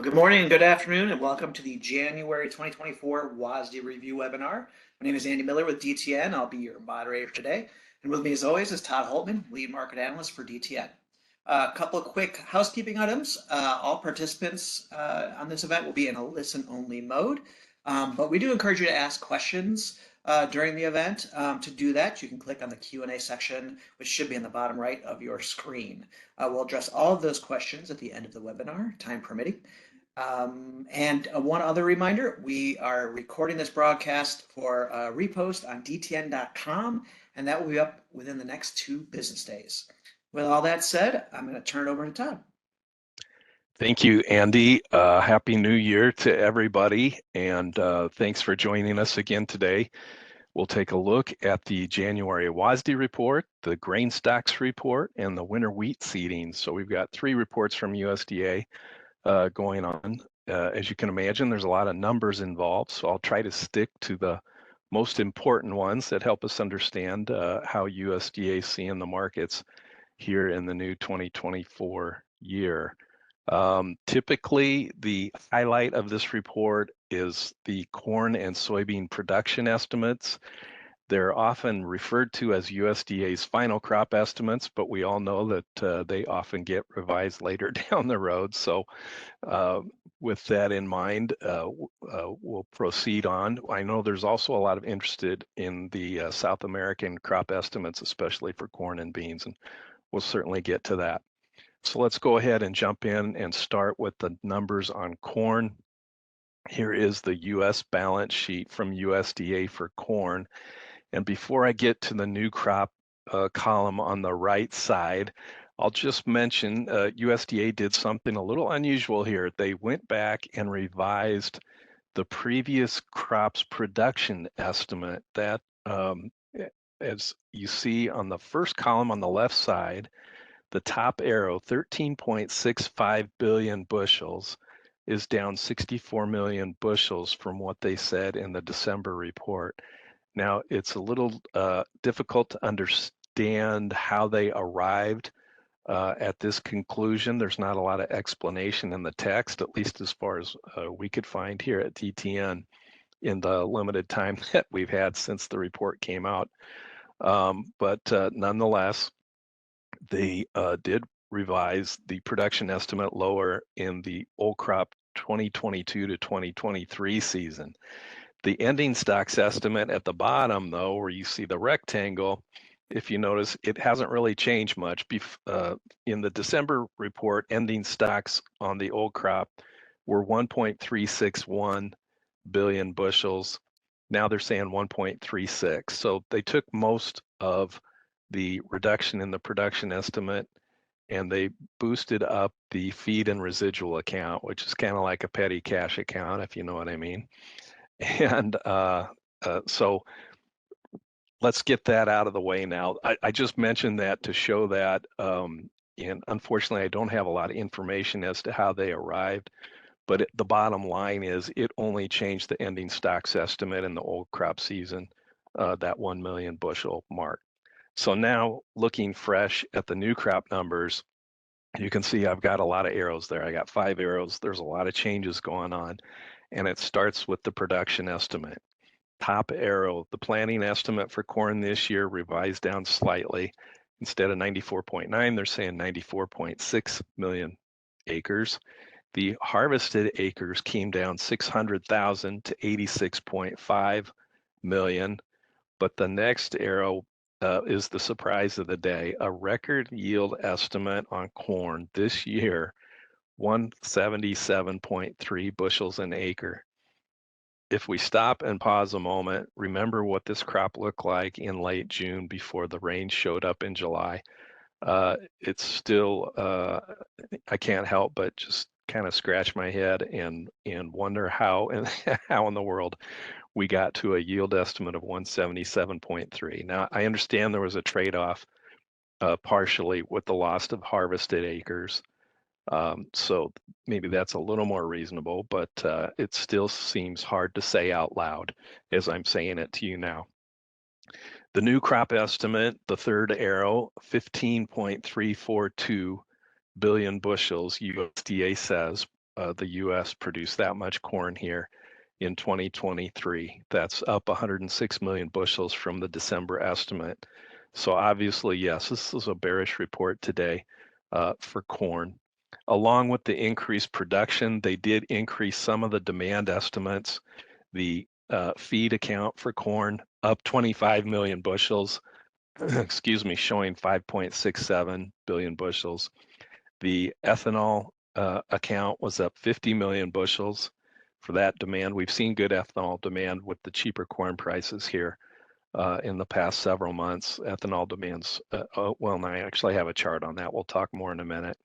Good morning and good afternoon, and welcome to the January 2024 WASDE Review webinar. My name is Andy Miller with DTN. I'll be your moderator today. And with me, as always, is Todd Holtman, Lead Market Analyst for DTN. A couple of quick housekeeping items. All participants on this event will be in a listen-only mode, but we do encourage you to ask questions during the event. To do that, you can click on the Q&A section, which should be in the bottom right of your screen. We'll address all of those questions at the end of the webinar, time permitting. And one other reminder, we are recording this broadcast for repost on dtn.com, and that will be up within the next 2 business days. With all that said, I'm going to turn it over to Todd. Thank you, Andy. Happy New Year to everybody, and thanks for joining us again today. We'll take a look at the January WASDE report, the grain stocks report, and the winter wheat seeding. So we've got 3 reports from USDA going on. As you can imagine, there's a lot of numbers involved, so I'll try to stick to the most important ones that help us understand how USDA is seeing the markets here in the new 2024 year. Typically, the highlight of this report is the corn and soybean production estimates. They're often referred to as USDA's final crop estimates, but we all know that they often get revised later down the road. So with that in mind, we'll proceed on. I know there's also a lot of interest in the South American crop estimates, especially for corn and beans, and we'll certainly get to that. So let's go ahead and jump in and start with the numbers on corn. Here is the US balance sheet from USDA for corn. And before I get to the new crop column on the right side, I'll just mention USDA did something a little unusual here. They went back and revised the previous crop's production estimate. That, as you see on the first column on the left side, the top arrow, 13.65 billion bushels, is down 64 million bushels from what they said in the December report. Now, it's a little difficult to understand how they arrived at this conclusion. There's not a lot of explanation in the text, at least as far as we could find here at DTN in the limited time that we've had since the report came out. But nonetheless, they did revise the production estimate lower in the old crop 2022 to 2023 season. The ending stocks estimate at the bottom, though, where you see the rectangle, if you notice, it hasn't really changed much. In the December report, ending stocks on the old crop were 1.361 billion bushels. Now they're saying 1.36. So they took most of the reduction in the production estimate and they boosted up the feed and residual account, which is kind of like a petty cash account, if you know what I mean. And so let's get that out of the way now. I just mentioned that to show that, and unfortunately, I don't have a lot of information as to how they arrived, but the bottom line is it only changed the ending stocks estimate in the old crop season, that 1 million bushel mark. So now looking fresh at the new crop numbers, you can see I've got a lot of arrows there. I got 5 arrows. There's a lot of changes going on. And it starts with the production estimate. Top arrow, the planting estimate for corn this year revised down slightly. Instead of 94.9, they're saying 94.6 million acres. The harvested acres came down 600,000 to 86.5 million. But the next arrow is the surprise of the day. A record yield estimate on corn this year, 177.3 bushels an acre. If we stop and pause a moment, remember what this crop looked like in late June before the rain showed up in July. It's still, I can't help but just kind of scratch my head and wonder how in the world we got to a yield estimate of 177.3. Now, I understand there was a trade-off partially with the loss of harvested acres. So maybe that's a little more reasonable, but it still seems hard to say out loud as I'm saying it to you now. The new crop estimate, the third arrow, 15.342 billion bushels, USDA says, the U.S. produced that much corn here in 2023. That's up 106 million bushels from the December estimate. So obviously, yes, this is a bearish report today for corn. Along with the increased production, they did increase some of the demand estimates. The feed account for corn up 25 million bushels, excuse me, showing 5.67 billion bushels. The ethanol account was up 50 million bushels for that demand. We've seen good ethanol demand with the cheaper corn prices here in the past several months. Ethanol demands, well, and I actually have a chart on that. We'll talk more in a minute.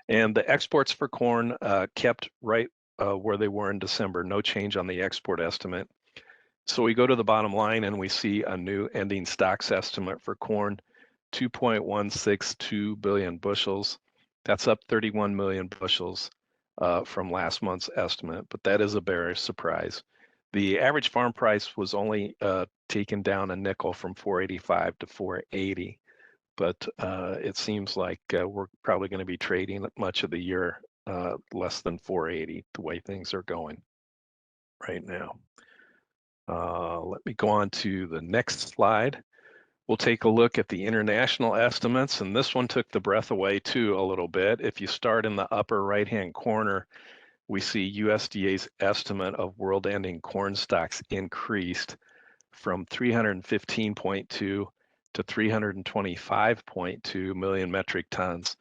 And the exports for corn kept right where they were in December, no change on the export estimate. So we go to the bottom line and we see a new ending stocks estimate for corn, 2.162 billion bushels. That's up 31 million bushels from last month's estimate, but that is a bearish surprise. The average farm price was only taken down a nickel from 485 to 480, but it seems like we're probably going to be trading much of the year less than 480 the way things are going right now. Let me go on to the next slide. We'll take a look at the international estimates, and this one took the breath away too a little bit. If you start in the upper right-hand corner, we see USDA's estimate of world-ending corn stocks increased from 315.2 to 325.2 million metric tons.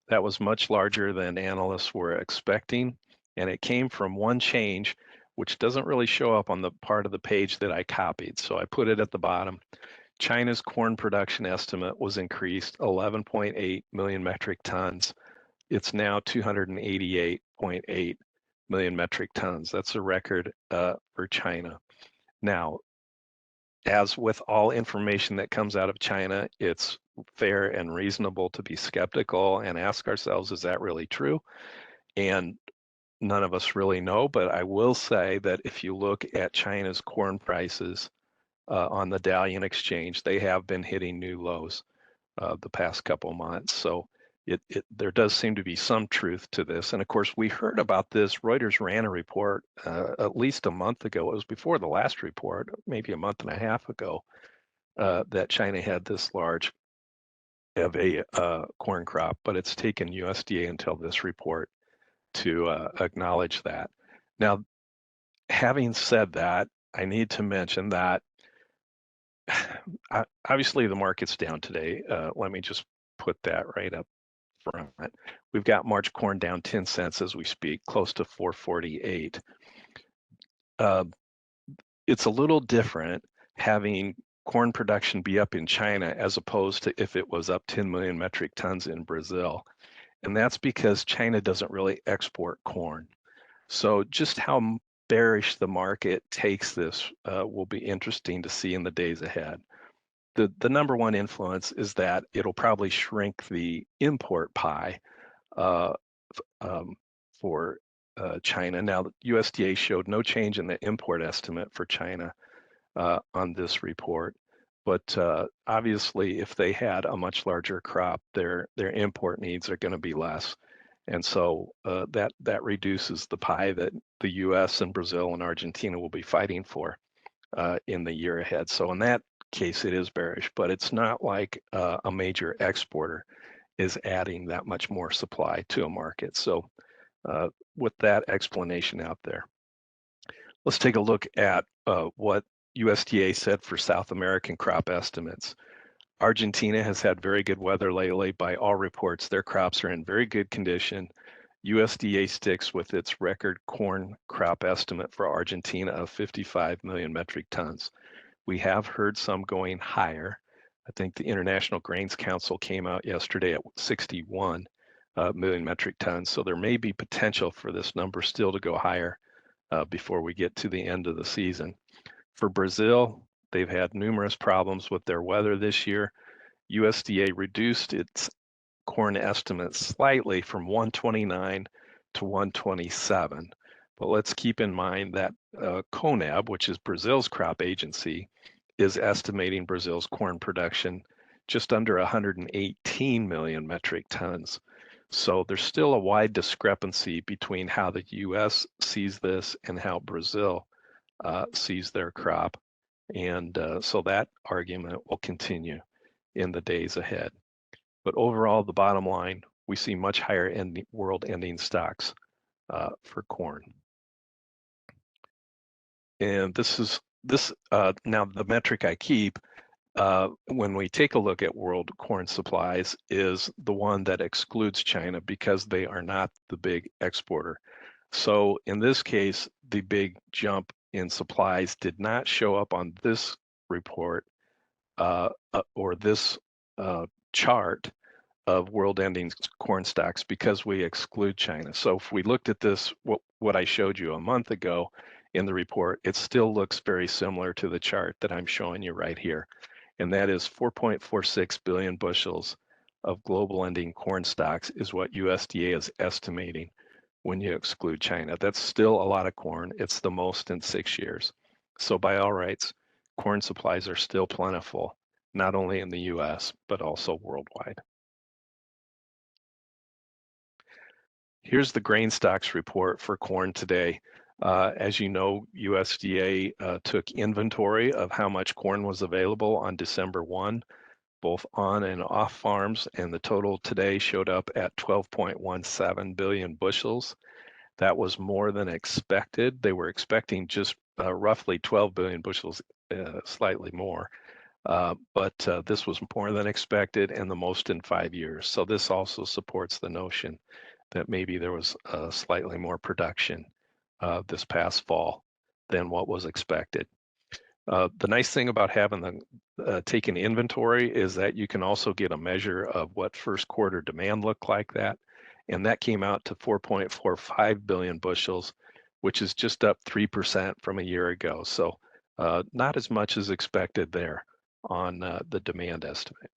That was much larger than analysts were expecting, and it came from one change, which doesn't really show up on the part of the page that I copied. So I put it at the bottom. China's corn production estimate was increased 11.8 million metric tons. It's now 288.8 million metric tons. That's a record for China. Now, as with all information that comes out of China, it's fair and reasonable to be skeptical and ask ourselves, is that really true? And none of us really know, but I will say that if you look at China's corn prices on the Dalian exchange, they have been hitting new lows the past couple months. So there does seem to be some truth to this. And of course, we heard about this. Reuters ran a report at least a month ago. It was before the last report, maybe a month and a half ago, that China had this large of a corn crop, but it's taken USDA until this report to acknowledge that. Now, having said that, I need to mention that obviously the market's down today. Let me just put that right up front. We've got March corn down 10 cents as we speak, close to 448. It's a little different having corn production be up in China as opposed to if it was up 10 million metric tons in Brazil. And that's because China doesn't really export corn. So just how bearish the market takes this will be interesting to see in the days ahead. The number one influence is that it'll probably shrink the import pie for China. Now, the USDA showed no change in the import estimate for China on this report, but obviously, if they had a much larger crop, their import needs are going to be less, and so that reduces the pie that the U.S. and Brazil and Argentina will be fighting for in the year ahead. So in that case, it is bearish, but it's not like a major exporter is adding that much more supply to a market. So with that explanation out there, let's take a look at what USDA said for South American crop estimates. Argentina has had very good weather lately. By all reports, their crops are in very good condition. USDA sticks with its record corn crop estimate for Argentina of 55 million metric tons. We have heard some going higher. I think the International Grains Council came out yesterday at 61 million metric tons. So there may be potential for this number still to go higher before we get to the end of the season. For Brazil, they've had numerous problems with their weather this year. USDA reduced its corn estimate slightly from 129 to 127. But let's keep in mind that CONAB, which is Brazil's crop agency, is estimating Brazil's corn production just under 118 million metric tons. So there's still a wide discrepancy between how the U.S. sees this and how Brazil sees their crop. And so that argument will continue in the days ahead. But overall, the bottom line, we see much higher world ending stocks for corn. And now the metric I keep when we take a look at world corn supplies is the one that excludes China because they are not the big exporter. So in this case, the big jump in supplies did not show up on this report or this chart of world ending corn stocks because we exclude China. So if we looked at this, what I showed you a month ago in the report, it still looks very similar to the chart that I'm showing you right here. And that is 4.46 billion bushels of global ending corn stocks is what USDA is estimating when you exclude China. That's still a lot of corn. It's the most in 6 years. So by all rights, corn supplies are still plentiful, not only in the US, but also worldwide. Here's the grain stocks report for corn today. As you know, USDA took inventory of how much corn was available on December 1, both on and off farms, and the total today showed up at 12.17 billion bushels. That was more than expected. They were expecting just roughly 12 billion bushels, slightly more. But this was more than expected and the most in 5 years. So this also supports the notion that maybe there was slightly more production this past fall than what was expected. The nice thing about having taken inventory is that you can also get a measure of what first quarter demand looked like and that came out to 4.45 billion bushels, which is just up 3% from a year ago. So not as much as expected there on the demand estimate.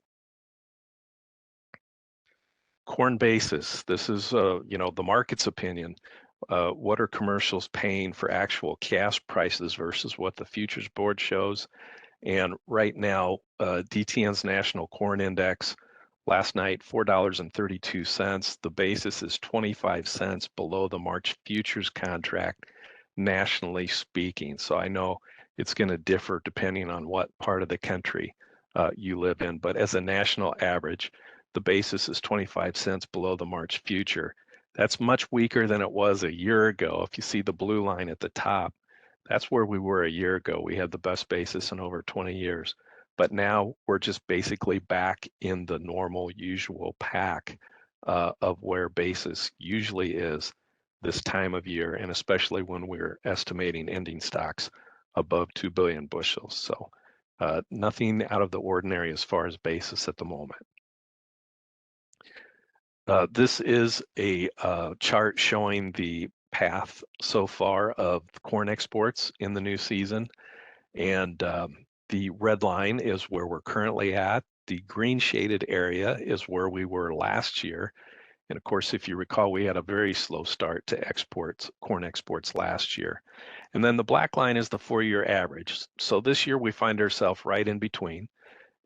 Corn basis. This is, the market's opinion. What are commercials paying for actual cash prices versus what the futures board shows? And right now, DTN's National Corn Index last night, $4.32. The basis is 25 cents below the March futures contract, nationally speaking. So I know it's going to differ depending on what part of the country you live in. But as a national average, the basis is 25 cents below the March future. That's much weaker than it was a year ago. If you see the blue line at the top, that's where we were a year ago. We had the best basis in over 20 years. But now we're just basically back in the normal, usual pack of where basis usually is this time of year, and especially when we're estimating ending stocks above 2 billion bushels. So nothing out of the ordinary as far as basis at the moment. This is a chart showing the path so far of corn exports in the new season. And the red line is where we're currently at. The green shaded area is where we were last year. And of course, if you recall, we had a very slow start to corn exports last year. And then the black line is the 4-year average. So this year we find ourselves right in between.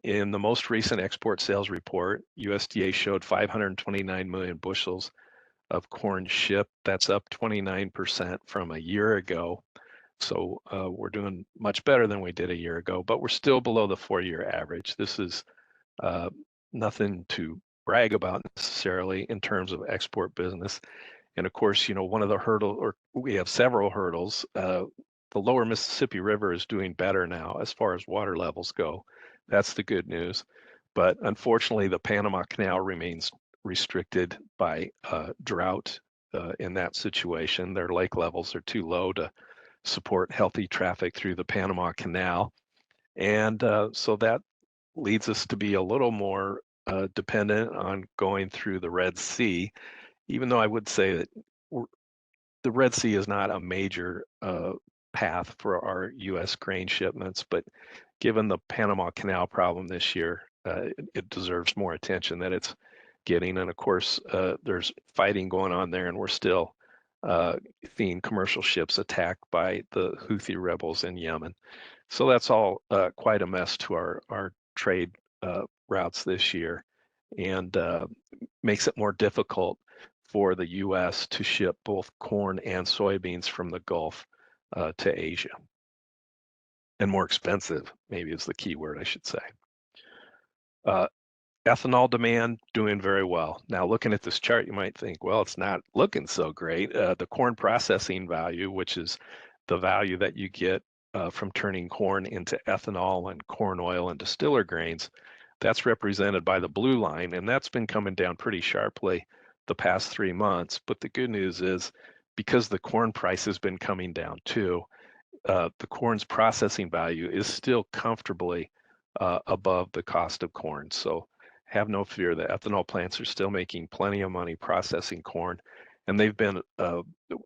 In the most recent export sales report, USDA showed 529 million bushels of corn shipped. That's up 29% from a year ago. So we're doing much better than we did a year ago, but we're still below the 4-year average. This is nothing to brag about necessarily in terms of export business. And of course, one of the hurdles, or we have several hurdles. The lower Mississippi River is doing better now as far as water levels go. That's the good news. But unfortunately, the Panama Canal remains restricted by drought in that situation. Their lake levels are too low to support healthy traffic through the Panama Canal. And so that leads us to be a little more dependent on going through the Red Sea, even though I would say that the Red Sea is not a major path for our U.S. grain shipments, but given the Panama Canal problem this year, it deserves more attention that it's getting. And of course, there's fighting going on there, and we're still seeing commercial ships attacked by the Houthi rebels in Yemen. So that's all quite a mess to our trade routes this year. and makes it more difficult for the U.S. to ship both corn and soybeans from the Gulf to Asia. And more expensive, maybe is the key word I should say. Ethanol demand doing very well. Now, looking at this chart, you might think, well, it's not looking so great. The corn processing value, which is the value that you get from turning corn into ethanol and corn oil and distiller grains, that's represented by the blue line, and that's been coming down pretty sharply the past 3 months. But the good news is, because the corn price has been coming down too, the corn's processing value is still comfortably above the cost of corn. So have no fear. The ethanol plants are still making plenty of money processing corn, and they've been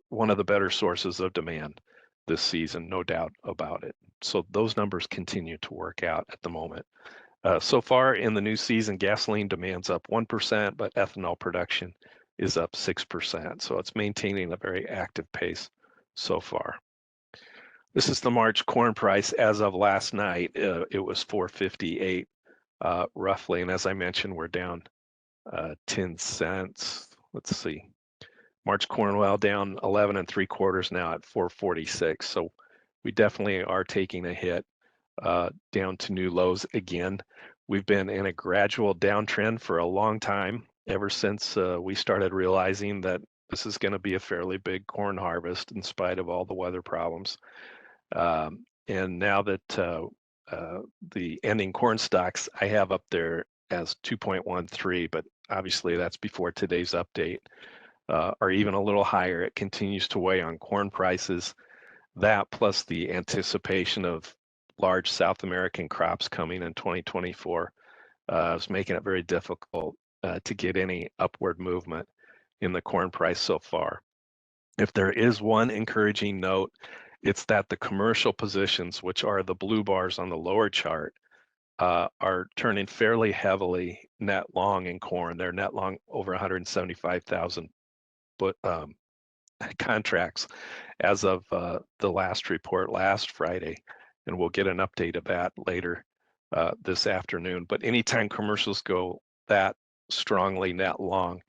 one of the better sources of demand this season, no doubt about it. So those numbers continue to work out at the moment. So far in the new season, gasoline demand's up 1%, but ethanol production is up 6%. So it's maintaining a very active pace so far. This is the March corn price as of last night. It was $4.58 roughly, and as I mentioned, we're down 10 cents. Let's see. March corn oil down 11 3/4 now at $4.46. So we definitely are taking a hit down to new lows again. We've been in a gradual downtrend for a long time, ever since we started realizing that this is going to be a fairly big corn harvest in spite of all the weather problems. And now that the ending corn stocks I have up there as 2.13, but obviously that's before today's update, are even a little higher. It continues to weigh on corn prices. That plus the anticipation of large South American crops coming in 2024 is making it very difficult to get any upward movement in the corn price so far. If there is one encouraging note, it's that the commercial positions, which are the blue bars on the lower chart, are turning fairly heavily net long in corn. They're net long over 175,000 contracts as of the last report last Friday, and we'll get an update of that later this afternoon. But anytime commercials go that strongly net long,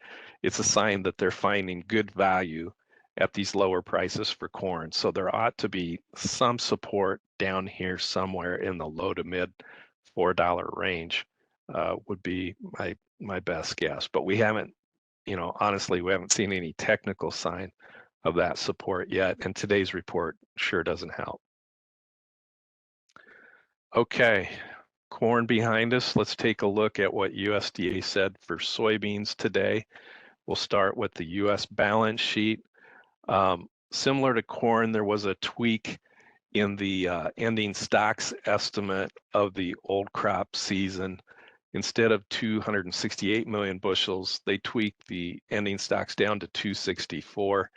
it's a sign that they're finding good value at these lower prices for corn. So there ought to be some support down here somewhere in the low to mid $4 range would be my best guess. But we haven't, honestly, we haven't seen any technical sign of that support yet, and today's report sure doesn't help. Okay, corn behind us. Let's take a look at what USDA said for soybeans today. We'll start with the US balance sheet. Similar to corn, there was a tweak in the ending stocks estimate of the old crop season. Instead of 268 million bushels, they tweaked the ending stocks down to 264.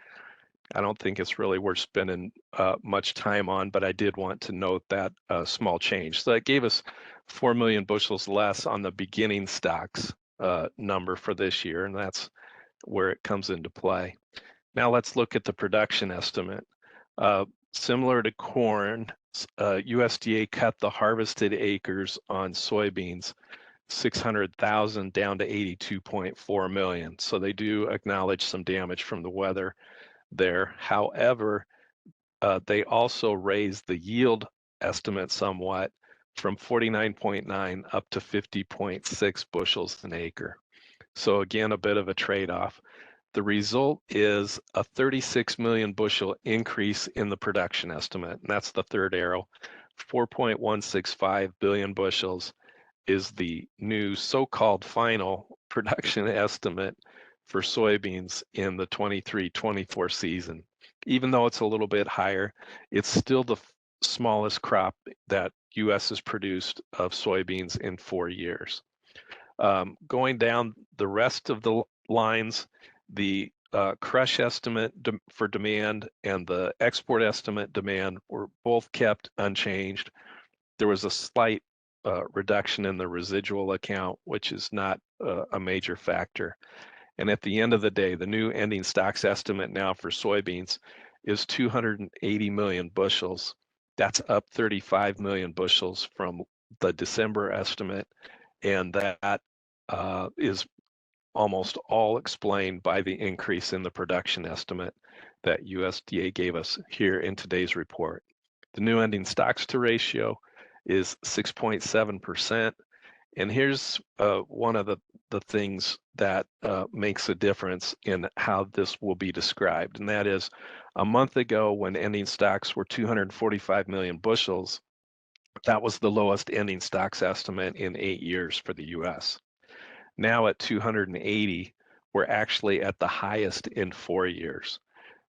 I don't think it's really worth spending much time on, but I did want to note that small change. So that gave us 4 million bushels less on the beginning stocks number for this year, and that's where it comes into play. Now let's look at the production estimate. Similar to corn, USDA cut the harvested acres on soybeans 600,000 down to 82.4 million. So they do acknowledge some damage from the weather there. However, they also raised the yield estimate somewhat from 49.9 up to 50.6 bushels an acre. So again, a bit of a trade-off. The result is a 36 million bushel increase in the production estimate, and that's the third arrow. 4.165 billion bushels is the new so-called final production estimate for soybeans in the 23-24 season. Even though it's a little bit higher, it's still the smallest crop that U.S. has produced of soybeans in 4 years. Going down the rest of the lines, the crush estimate for demand and the export estimate demand were both kept unchanged. There was a slight reduction in the residual account, which is not a major factor. And at the end of the day, the new ending stocks estimate now for soybeans is 280 million bushels. That's up 35 million bushels from the December estimate, and that is almost all explained by the increase in the production estimate that USDA gave us here in today's report. The new ending stocks to ratio is 6.7%. And here's one of the things that makes a difference in how this will be described. And that is, a month ago when ending stocks were 245 million bushels, that was the lowest ending stocks estimate in 8 years for the US. Now at 280, we're actually at the highest in 4 years.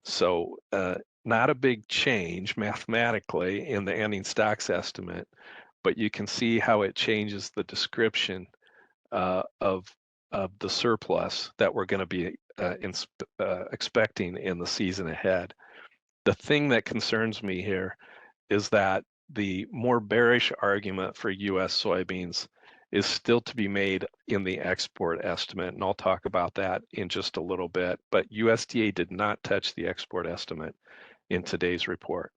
So not a big change mathematically in the ending stocks estimate, but you can see how it changes the description of the surplus that we're going to be expecting in the season ahead. The thing that concerns me here is that the more bearish argument for U.S. soybeans is still to be made in the export estimate, and I'll talk about that in just a little bit, but USDA did not touch the export estimate in today's report.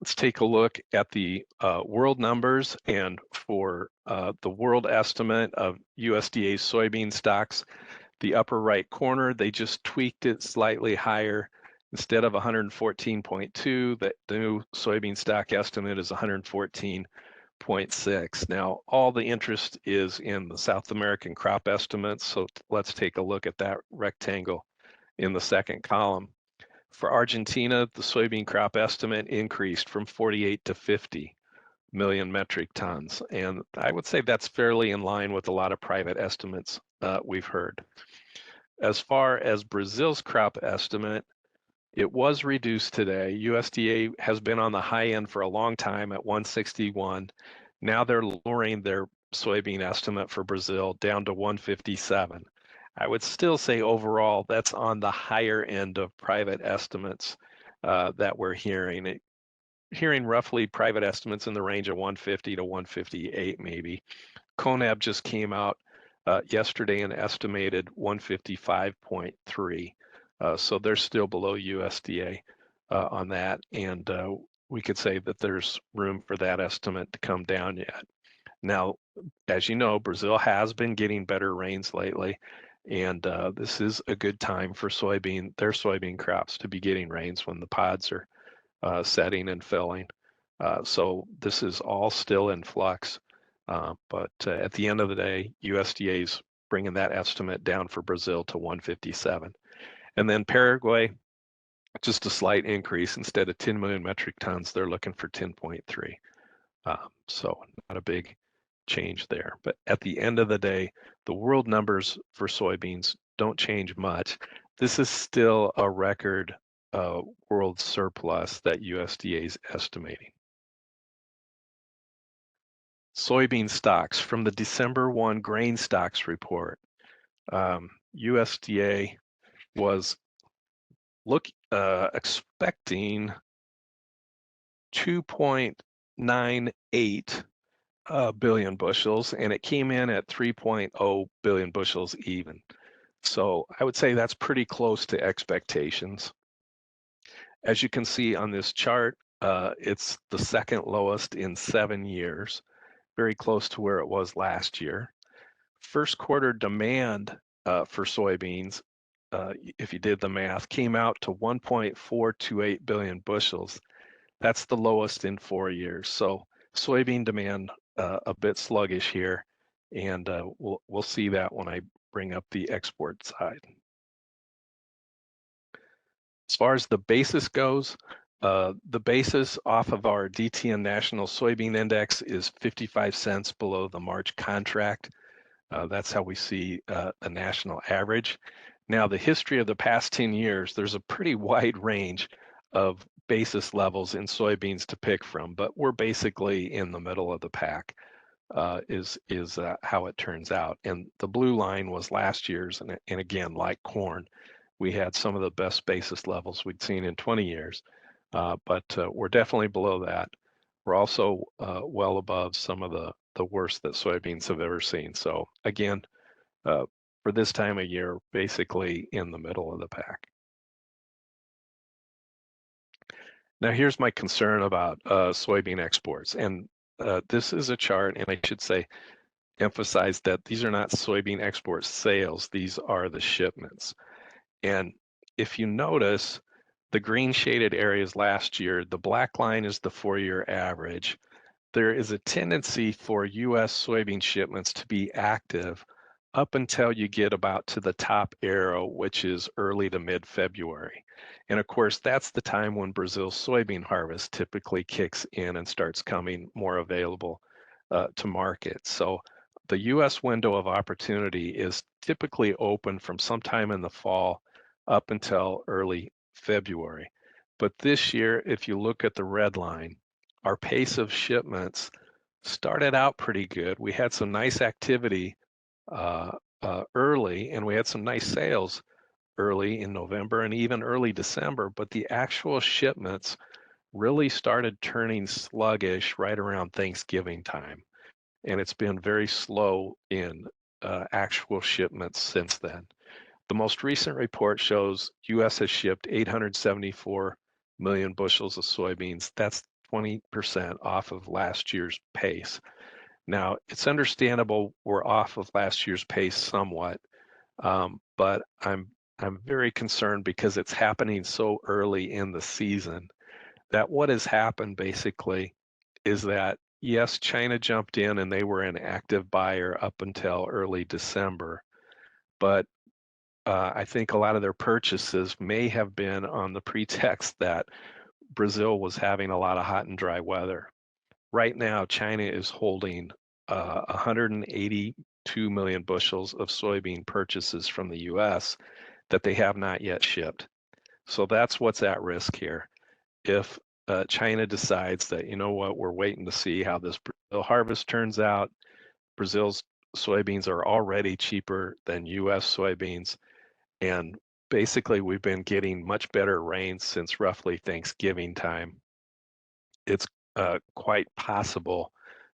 Let's take a look at the world numbers, and for the world estimate of USDA's soybean stocks, the upper right corner, they just tweaked it slightly higher. Instead of 114.2, the new soybean stock estimate is 114.6. Now, all the interest is in the South American crop estimates, so let's take a look at that rectangle in the second column. For Argentina, the soybean crop estimate increased from 48 to 50 million metric tons. And I would say that's fairly in line with a lot of private estimates we've heard. As far as Brazil's crop estimate, it was reduced today. USDA has been on the high end for a long time at 161. Now they're lowering their soybean estimate for Brazil down to 157. I would still say overall that's on the higher end of private estimates that we're hearing. Hearing roughly private estimates in the range of 150 to 158 maybe. CONAB just came out yesterday and estimated 155.3. So they're still below USDA on that. And we could say that there's room for that estimate to come down yet. Now, as you know, Brazil has been getting better rains lately, and this is a good time for their soybean crops to be getting rains when the pods are setting and filling. So this is all still in flux, but at the end of the day, USDA is bringing that estimate down for Brazil to 157. And then Paraguay, just a slight increase. Instead of 10 million metric tons, they're looking for 10.3. So not a big change there. But at the end of the day, the world numbers for soybeans don't change much. This is still a record world surplus that USDA is estimating. Soybean stocks from the December 1 grain stocks report. USDA was expecting 2.98 billion bushels, and it came in at 3.0 billion bushels even. So I would say that's pretty close to expectations. As you can see on this chart, it's the second lowest in 7 years, very close to where it was last year. First quarter demand for soybeans, if you did the math, came out to 1.428 billion bushels. That's the lowest in 4 years. So soybean demand a bit sluggish here, and we'll see that when I bring up the export side. As far as the basis goes, the basis off of our DTN National Soybean Index is 55 cents below the March contract. That's how we see a national average. Now, the history of the past 10 years, there's a pretty wide range of basis levels in soybeans to pick from, but we're basically in the middle of the pack, is how it turns out. And the blue line was last year's, and again, like corn, we had some of the best basis levels we'd seen in 20 years, but we're definitely below that. We're also well above some of the worst that soybeans have ever seen. So again, for this time of year, basically in the middle of the pack. Now here's my concern about soybean exports. And this is a chart, and I should say, emphasize that these are not soybean export sales, these are the shipments. And if you notice, the green shaded areas last year, the black line is the 4-year average. There is a tendency for US soybean shipments to be active up until you get about to the top arrow, which is early to mid-February. And of course, that's the time when Brazil's soybean harvest typically kicks in and starts coming more available to market. So the US window of opportunity is typically open from sometime in the fall up until early February. But this year, if you look at the red line, our pace of shipments started out pretty good. We had some nice activity early, and we had some nice sales early in November and even early December, but the actual shipments really started turning sluggish right around Thanksgiving time. And it's been very slow in actual shipments since then. The most recent report shows US has shipped 874 million bushels of soybeans. That's 20% off of last year's pace. Now, it's understandable we're off of last year's pace somewhat, but I'm very concerned because it's happening so early in the season that what has happened basically is that, yes, China jumped in and they were an active buyer up until early December, but I think a lot of their purchases may have been on the pretext that Brazil was having a lot of hot and dry weather. Right now, China is holding 182 million bushels of soybean purchases from the US that they have not yet shipped. So that's what's at risk here. If China decides that, you know what, we're waiting to see how this Brazil harvest turns out, Brazil's soybeans are already cheaper than US soybeans. And basically, we've been getting much better rains since roughly Thanksgiving time. It's quite possible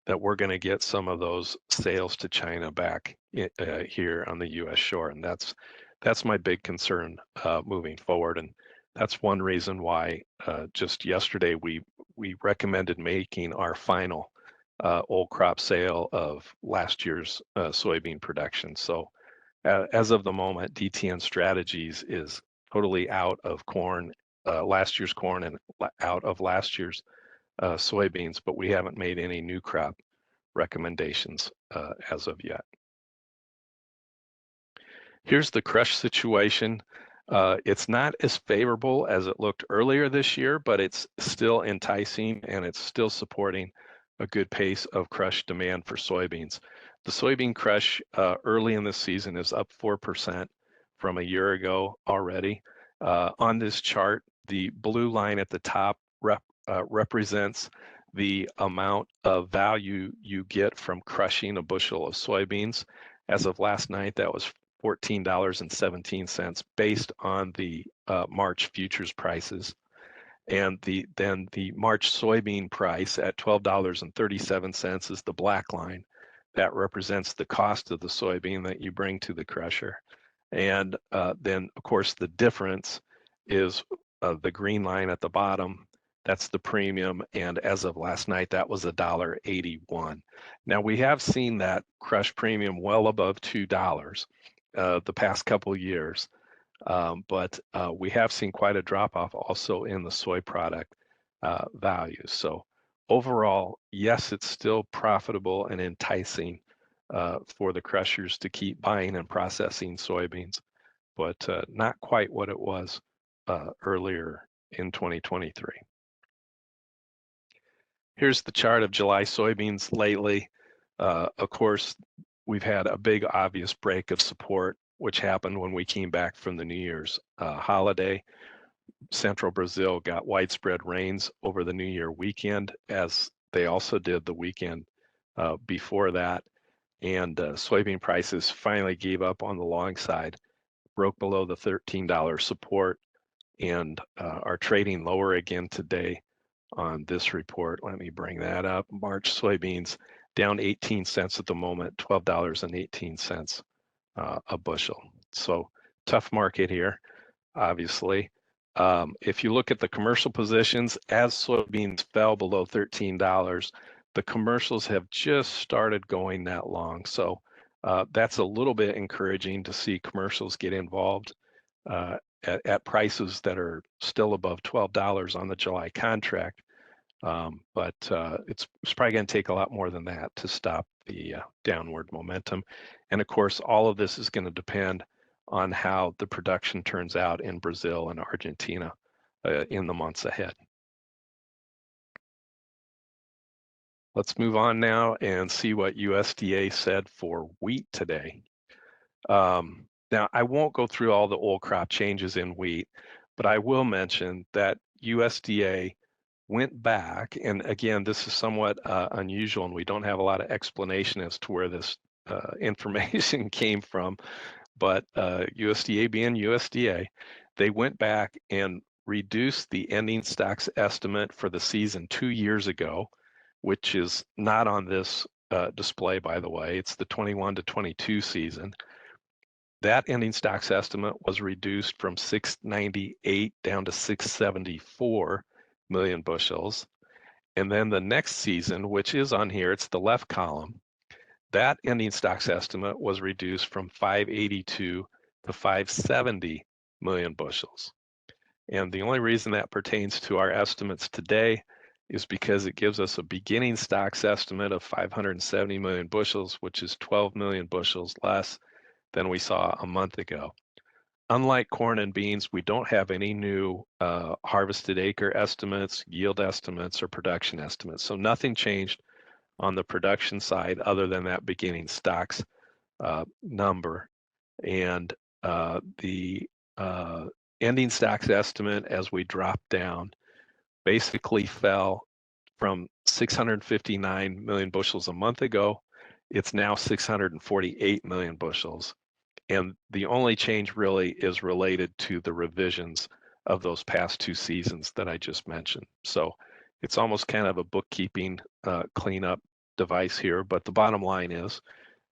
that we're going to get some of those sales to China back here on the U.S. shore, and that's my big concern moving forward. And that's one reason why just yesterday we recommended making our final old crop sale of last year's soybean production. So as of the moment, DTN Strategies is totally out of corn, last year's corn, and out of last year's soybeans, but we haven't made any new crop recommendations as of yet. Here's the crush situation. It's not as favorable as it looked earlier this year, but it's still enticing and it's still supporting a good pace of crush demand for soybeans. The soybean crush early in this season is up 4% from a year ago already. On this chart, the blue line at the top represents the amount of value you get from crushing a bushel of soybeans. As of last night, that was $14.17 based on the March futures prices. And then the March soybean price at $12.37 is the black line. That represents the cost of the soybean that you bring to the crusher. And then, of course, the difference is the green line at the bottom. That's the premium. And as of last night, that was $1.81. Now, we have seen that crush premium well above $2 the past couple of years. But we have seen quite a drop off also in the soy product values. So overall, yes, it's still profitable and enticing for the crushers to keep buying and processing soybeans, but not quite what it was earlier in 2023. Here's the chart of July soybeans lately. Of course, we've had a big obvious break of support, which happened when we came back from the New Year's holiday. Central Brazil got widespread rains over the New Year weekend, as they also did the weekend before that. And soybean prices finally gave up on the long side, broke below the $13 support, and are trading lower again today on this report. Let me bring that up. March soybeans down 18 cents at the moment, $12.18 a bushel. So tough market here, obviously. If you look at the commercial positions, as soybeans fell below $13, The commercials have just started going that long. So that's a little bit encouraging to see commercials get involved at prices that are still above $12 on the July contract. But it's probably going to take a lot more than that to stop the downward momentum. And of course, all of this is going to depend on how the production turns out in Brazil and Argentina in the months ahead. Let's move on now and see what USDA said for wheat today. Now, I won't go through all the old crop changes in wheat, but I will mention that USDA went back, and again, this is somewhat unusual, and we don't have a lot of explanation as to where this information came from, but USDA being USDA, they went back and reduced the ending stocks estimate for the season 2 years ago, which is not on this display, by the way. It's the 21 to 22 season. That ending stocks estimate was reduced from 698 down to 674 million bushels. And then the next season, which is on here, it's the left column, that ending stocks estimate was reduced from 582 to 570 million bushels. And the only reason that pertains to our estimates today is because it gives us a beginning stocks estimate of 570 million bushels, which is 12 million bushels less than we saw a month ago. Unlike corn and beans, we don't have any new harvested acre estimates, yield estimates, or production estimates. So nothing changed on the production side other than that beginning stocks number. And the ending stocks estimate as we drop down basically fell from 659 million bushels a month ago. It's now 648 million bushels. And the only change really is related to the revisions of those past 2 seasons that I just mentioned. So it's almost kind of a bookkeeping cleanup device here, but the bottom line is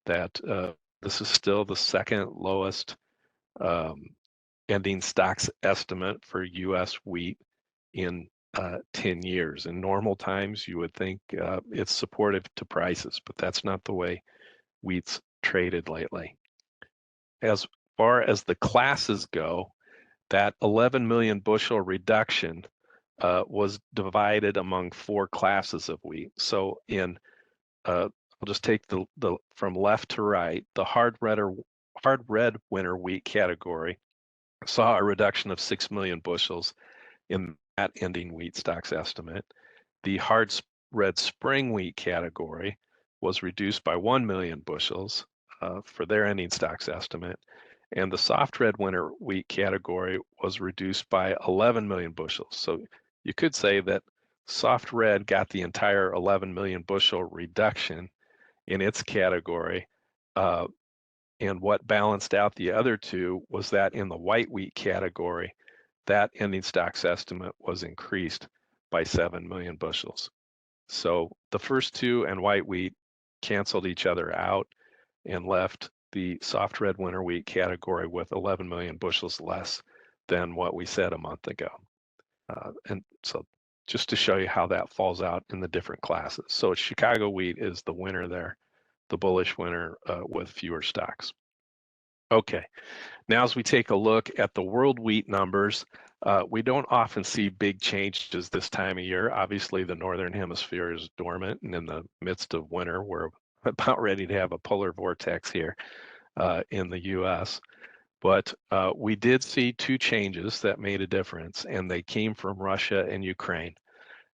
that this is still the second lowest ending stocks estimate for U.S. wheat in 10 years. In normal times, you would think it's supportive to prices, but that's not the way wheat's traded lately. As far as the classes go, that 11 million bushel reduction was divided among 4 classes of wheat. So in, I'll just take the from left to right, the hard red winter wheat category saw a reduction of 6 million bushels in that ending wheat stocks estimate. The hard red spring wheat category was reduced by 1 million bushels for their ending stocks estimate. And the soft red winter wheat category was reduced by 11 million bushels. So you could say that soft red got the entire 11 million bushel reduction in its category. And what balanced out the other 2 was that in the white wheat category, that ending stocks estimate was increased by 7 million bushels. So the first 2 and white wheat canceled each other out and left the soft red winter wheat category with 11 million bushels less than what we said a month ago. And so just to show you how that falls out in the different classes. So Chicago wheat is the winner there, the bullish winner with fewer stocks. Okay, now as we take a look at the world wheat numbers, we don't often see big changes this time of year. Obviously, the northern hemisphere is dormant, and in the midst of winter, we're about ready to have a polar vortex here in the US. But we did see 2 changes that made a difference, and they came from Russia and Ukraine.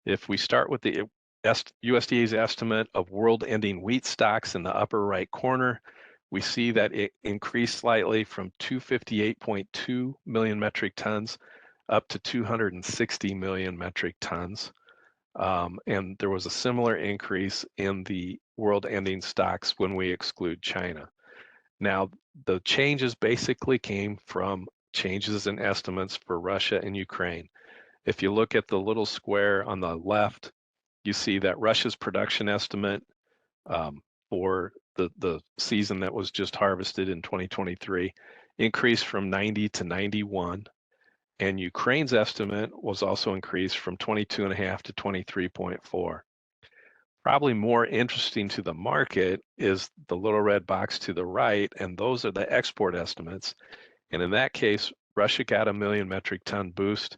If we start with the USDA's estimate of world ending wheat stocks in the upper right corner, we see that it increased slightly from 258.2 million metric tons up to 260 million metric tons. And there was a similar increase in the world ending stocks when we exclude China. Now, the changes basically came from changes in estimates for Russia and Ukraine. If you look at the little square on the left, you see that Russia's production estimate for the season that was just harvested in 2023 increased from 90 to 91. And Ukraine's estimate was also increased from 22.5 to 23.4. Probably more interesting to the market is the little red box to the right, and those are the export estimates. And in that case, Russia got a 1 million metric ton boost,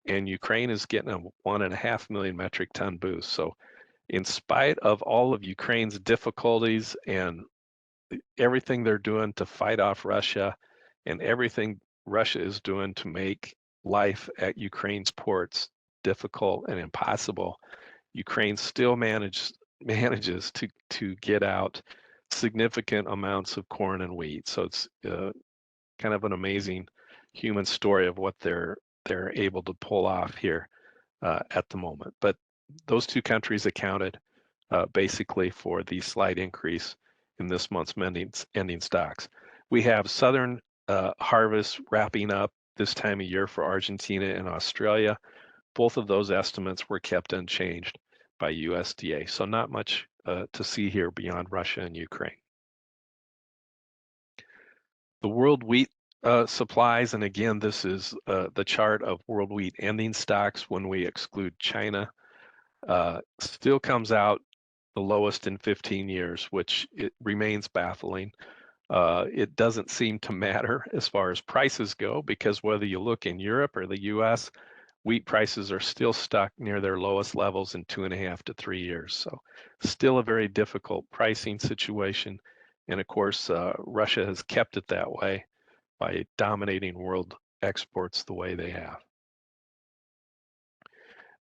and Ukraine is getting a 1.5 million metric ton boost. So in spite of all of Ukraine's difficulties and everything they're doing to fight off Russia and everything Russia is doing to make life at Ukraine's ports difficult and impossible, Ukraine still manages to get out significant amounts of corn and wheat. So it's kind of an amazing human story of what they're able to pull off here at the moment. But those two countries accounted basically for the slight increase in this month's ending stocks. We have southern harvest wrapping up this time of year for Argentina and Australia. Both of those estimates were kept unchanged by USDA. So not much to see here beyond Russia and Ukraine. The world wheat supplies, and again, this is the chart of world wheat ending stocks when we exclude China, still comes out the lowest in 15 years, which it remains baffling. It doesn't seem to matter as far as prices go, because whether you look in Europe or the US, wheat prices are still stuck near their lowest levels in 2.5 to 3 years. So still a very difficult pricing situation. And of course, Russia has kept it that way by dominating world exports the way they have.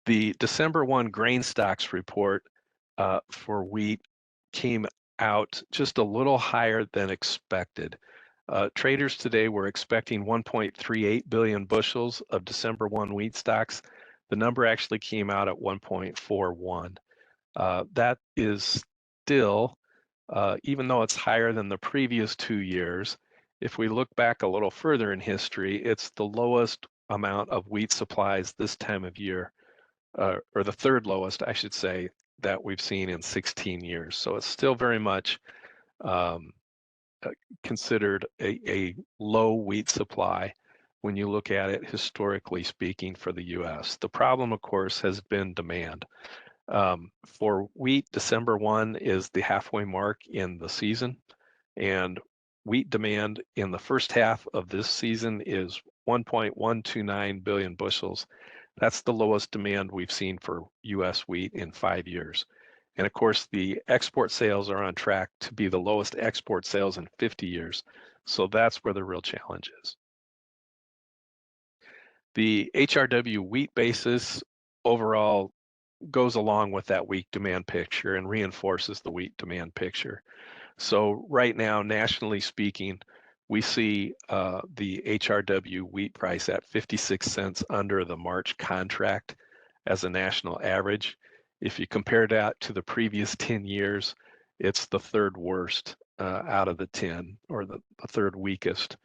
The December 1 grain stocks report for wheat came out just a little higher than expected. Traders today were expecting 1.38 billion bushels of December 1 wheat stocks. The number actually came out at 1.41. That is still, even though it's higher than the previous 2 years, if we look back a little further in history, it's the lowest amount of wheat supplies this time of year, or the third lowest, I should say, that we've seen in 16 years. So it's still very much considered a low wheat supply when you look at it historically speaking for the US. The problem, of course, has been demand. For wheat, December 1 is the halfway mark in the season, and wheat demand in the first half of this season is 1.129 billion bushels. That's the lowest demand we've seen for US wheat in 5 years. And of course, the export sales are on track to be the lowest export sales in 50 years. So that's where the real challenge is. The HRW wheat basis overall goes along with that weak demand picture and reinforces the weak demand picture. So right now, nationally speaking, we see the HRW wheat price at 56 cents under the March contract as a national average. If you compare that to the previous 10 years, it's the third worst out of the 10, or the third weakest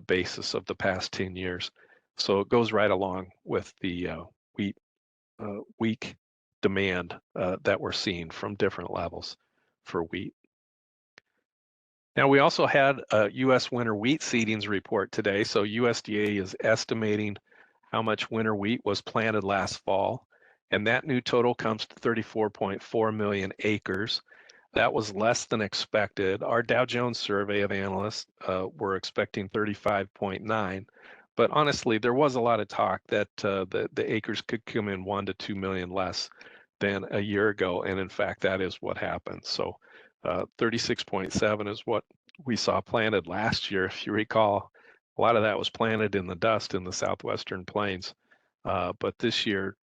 basis of the past 10 years. So it goes right along with the weak demand that we're seeing from different levels for wheat. Now, we also had a U.S. winter wheat seedings report today. So USDA is estimating how much winter wheat was planted last fall. And that new total comes to 34.4 million acres. That was less than expected. Our Dow Jones survey of analysts were expecting 35.9. But honestly, there was a lot of talk that the acres could come in 1 to 2 million less than a year ago. And in fact, that is what happened. So 36.7 is what we saw planted last year. If you recall, a lot of that was planted in the dust in the southwestern plains. But this year,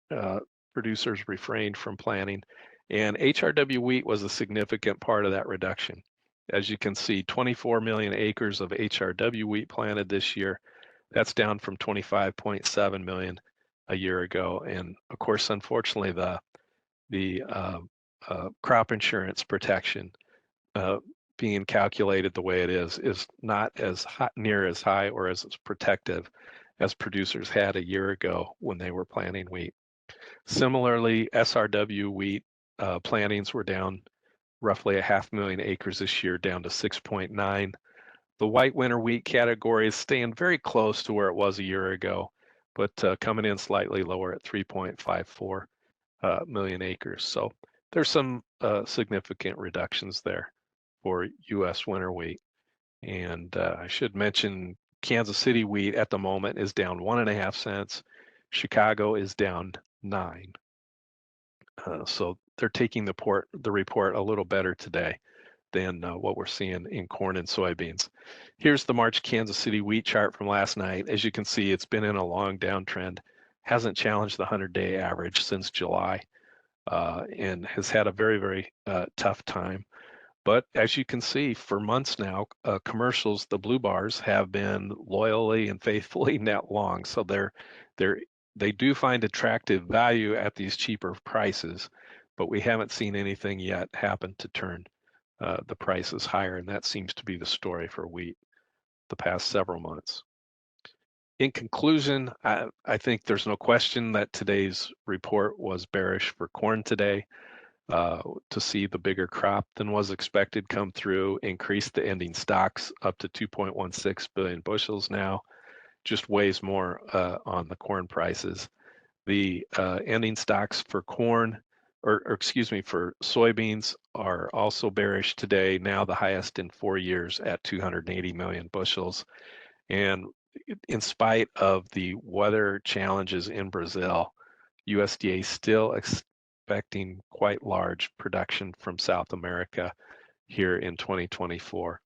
producers refrained from planting. And HRW wheat was a significant part of that reduction. As you can see, 24 million acres of HRW wheat planted this year. That's down from 25.7 million a year ago. And of course, unfortunately, the crop insurance protection being calculated the way it is not as near as high or as protective as producers had a year ago when they were planting wheat. Similarly, SRW wheat plantings were down roughly 500,000 acres this year, down to 6.9. The white winter wheat category is staying very close to where it was a year ago, but coming in slightly lower at 3.54 million acres. So there's some significant reductions there for U.S. winter wheat. And I should mention Kansas City wheat at the moment is down 1.5 cents. Chicago is down 9. So they're taking the report a little better today than what we're seeing in corn and soybeans. Here's the March Kansas City wheat chart from last night. As you can see, it's been in a long downtrend, hasn't challenged the 100-day average since July, and has had a very, very tough time. But as you can see, for months now, commercials, the blue bars, have been loyally and faithfully net long. So they do find attractive value at these cheaper prices, but we haven't seen anything yet happen to turn the prices higher, and that seems to be the story for wheat the past several months. In conclusion, I think there's no question that today's report was bearish for corn today. To see the bigger crop than was expected come through, increased the ending stocks up to 2.16 billion bushels now, just weighs more on the corn prices. The ending stocks for corn, or excuse me, for soybeans are also bearish today, now the highest in 4 years at 280 million bushels. And in spite of the weather challenges in Brazil, USDA still expecting quite large production from South America here in 2024.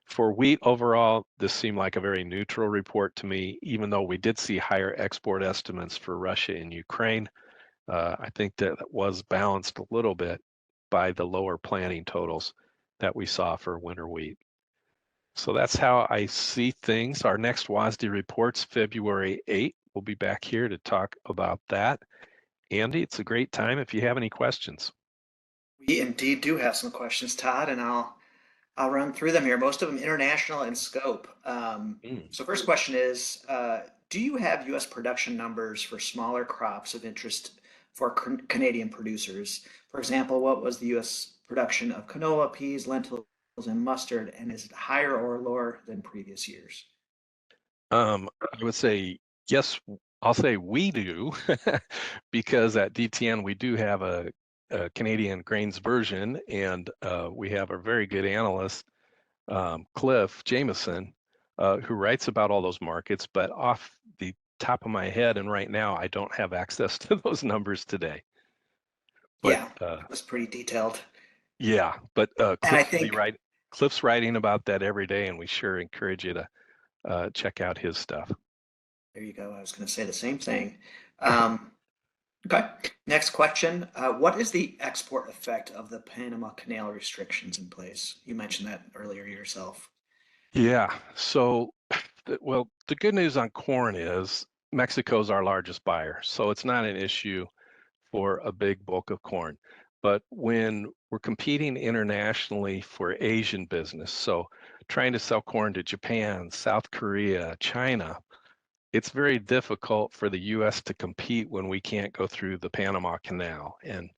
For wheat overall, this seemed like a very neutral report to me, even though we did see higher export estimates for Russia and Ukraine. I think that was balanced a little bit by the lower planting totals that we saw for winter wheat. So that's how I see things. Our next WASDE report's February 8th. We'll be back here to talk about that. Andy, it's a great time if you have any questions. We indeed do have some questions, Todd, and I'll run through them here. Most of them international in scope. So first question is, do you have U.S. production numbers for smaller crops of interest for Canadian producers? For example, what was the U.S. production of canola, peas, lentils, and mustard, and is it higher or lower than previous years? I would say yes. I'll say we do because at DTN we do have a Canadian grains version, and we have a very good analyst, Cliff Jameson, who writes about all those markets. But off the top of my head, and right now, I don't have access to those numbers today. But Yeah, that was pretty detailed. yeah, but And I Cliff will be think, right. Cliff's writing about that every day, and we sure encourage you to check out his stuff. there you go. I was going to say the same thing. Um, okay. Next question. What is the export effect of the Panama Canal restrictions in place? You mentioned that earlier yourself. Yeah. So, well, the good news on corn is Mexico's our largest buyer, so it's not an issue for a big bulk of corn. But when we're competing internationally for Asian business, so trying to sell corn to Japan, South Korea, China, it's very difficult for the US to compete when we can't go through the Panama Canal. And,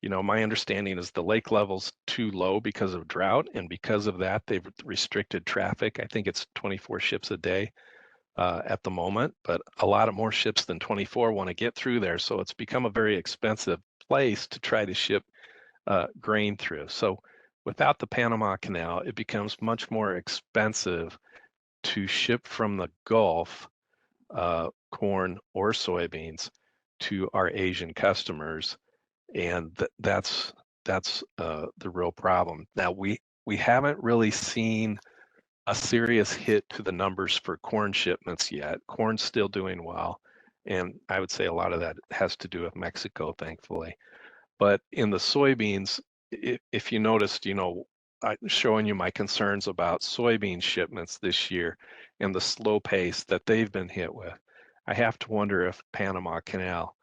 my understanding is the lake level's too low because of drought. And because of that, they've restricted traffic. I think it's 24 ships a day at the moment, but a lot of more ships than 24 want to get through there. So it's become a very expensive place to try to ship grain through. So without the Panama Canal, it becomes much more expensive to ship from the Gulf corn or soybeans to our Asian customers, and that's the real problem. Now we haven't really seen a serious hit to the numbers for corn shipments yet. Corn's still doing well, and I would say a lot of that has to do with Mexico, thankfully. But in the soybeans, if you noticed, I'm showing you my concerns about soybean shipments this year and the slow pace that they've been hit with. I have to wonder if Panama Canal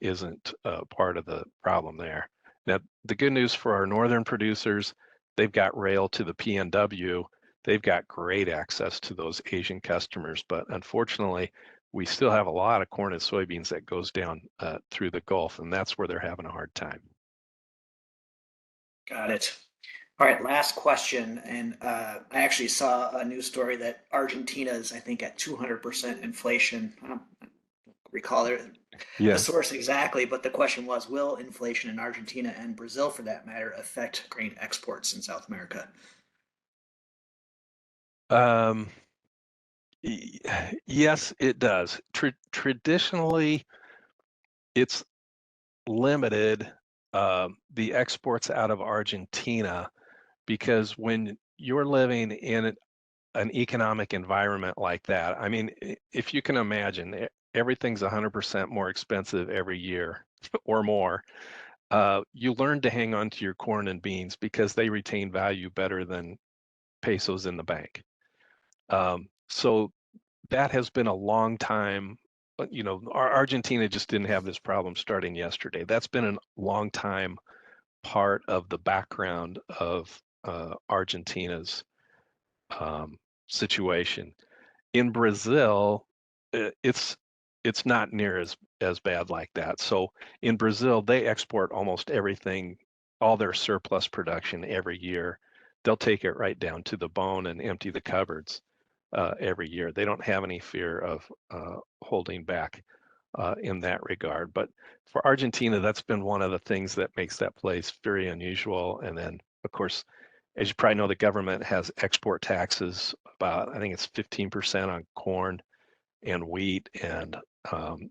isn't part of the problem there. Now, the good news for our northern producers, they've got rail to the PNW. They've got great access to those Asian customers, but unfortunately, we still have a lot of corn and soybeans that goes down through the Gulf, and that's where they're having a hard time. Got it. All right, last question. And I actually saw a news story that Argentina is, I think, at 200% inflation. I don't recall the Yes. source exactly, but the question was, will inflation in Argentina and Brazil, for that matter, affect grain exports in South America? Um, yes, it does. Traditionally, it's limited the exports out of Argentina because when you're living in an economic environment like that, I mean, if you can imagine, everything's 100% more expensive every year or more. You learn to hang on to your corn and beans because they retain value better than pesos in the bank. So that has been a long time. Argentina just didn't have this problem starting yesterday. That's been a long time part of the background of Argentina's situation. In Brazil, it's not near as bad like that. So in Brazil, they export almost everything, all their surplus production every year. They'll take it right down to the bone and empty the cupboards every year. They don't have any fear of holding back in that regard. But for Argentina, that's been one of the things that makes that place very unusual. And then, of course, as you probably know, the government has export taxes about, I think it's 15% on corn and wheat, and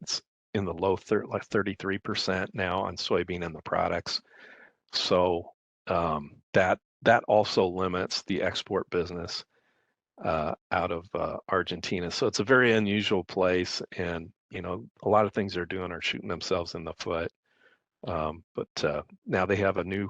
it's in the like 33% now on soybean and the products. So that also limits the export business out of Argentina. So it's a very unusual place, and a lot of things they're doing are shooting themselves in the foot. But now they have a new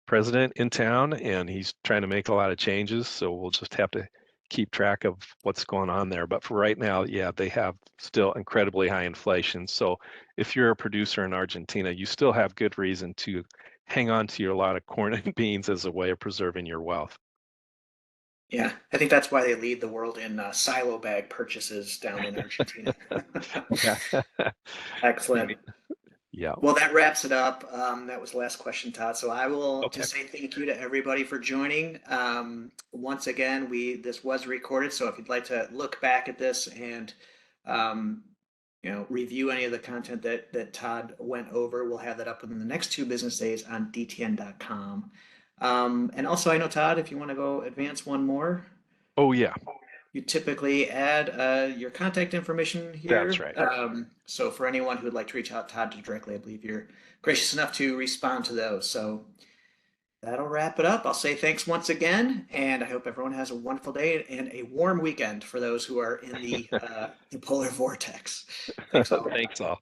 president in town, and he's trying to make a lot of changes. So we'll just have to keep track of what's going on there. But for right now, yeah, they have still incredibly high inflation. So if you're a producer in Argentina, you still have good reason to hang on to your lot of corn and beans as a way of preserving your wealth. Yeah, I think that's why they lead the world in silo bag purchases down in Argentina. Yeah. Excellent. Yeah. Well, that wraps it up. That was the last question, Todd. So I will Okay. just say thank you to everybody for joining. Once again, this was recorded, so if you'd like to look back at this and um, review any of the content that Todd went over, we'll have that up within the next 2 business days on dtn.com. And also, I know, Todd, if you want to go advance one more, Oh, yeah. you typically add your contact information That's here. right. So for anyone who would like to reach out to Todd directly, I believe you're gracious enough to respond to those. So that'll wrap it up. I'll say thanks once again, and I hope everyone has a wonderful day and a warm weekend for those who are in the polar vortex. Thanks all. Thanks all.